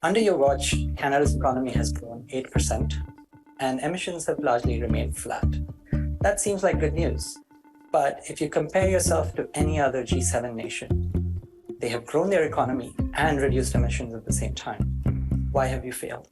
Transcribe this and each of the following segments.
Under your watch, Canada's economy has grown 8% and emissions have largely remained flat. That seems like good news. But if you compare yourself to any other G7 nation, they have grown their economy and reduced emissions at the same time. Why have you failed?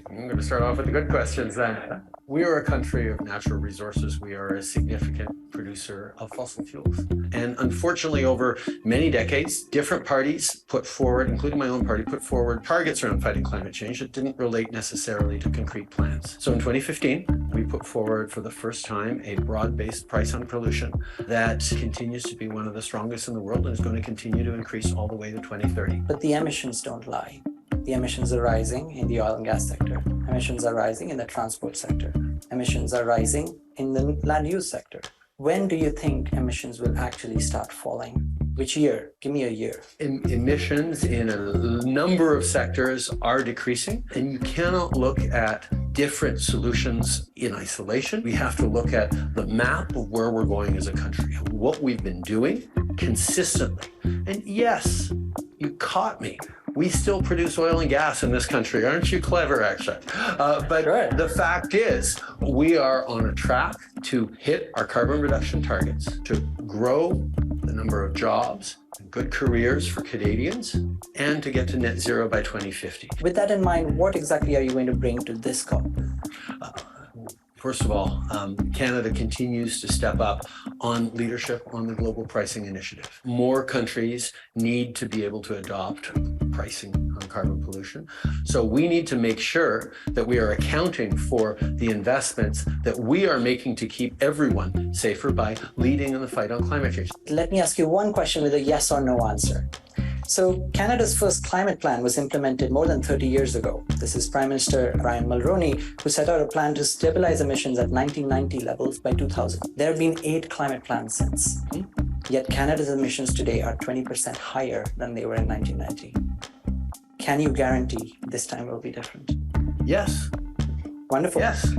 I'm going to start off with the good questions then. We are a country of natural resources. We are a significant producer of fossil fuels. And unfortunately, over many decades, different parties put forward, including my own party, put forward targets around fighting climate change that didn't relate necessarily to concrete plans. So in 2015, we put forward for the first time a broad-based price on pollution that continues to be one of the strongest in the world and is going to continue to increase all the way to 2030. But the emissions don't lie. The emissions are rising in the oil and gas sector. Emissions are rising in the transport sector. Emissions are rising in the land use sector. When do you think emissions will actually start falling? Which year? Give me a year. Emissions in a number of sectors are decreasing, and you cannot look at different solutions in isolation. We have to look at the map of where we're going as a country, what we've been doing consistently. And yes, you caught me. We still produce oil and gas in this country. Aren't you clever, actually? But sure. The fact is, we are on a track to hit our carbon reduction targets, to grow the number of jobs, good careers for Canadians, and to get to net zero by 2050. With that in mind, what exactly are you going to bring to this COP? First of all, Canada continues to step up on leadership on the global pricing initiative. More countries need to be able to adopt pricing on carbon pollution. So we need to make sure that we are accounting for the investments that we are making to keep everyone safer by leading in the fight on climate change. Let me ask you one question with a yes or no answer. So Canada's first climate plan was implemented more than 30 years ago. This is Prime Minister Brian Mulroney, who set out a plan to stabilize emissions at 1990 levels by 2000. There have been 8 climate plans since. Yet Canada's emissions today are 20% higher than they were in 1990. Can you guarantee this time will be different? Yes. Wonderful. Yes.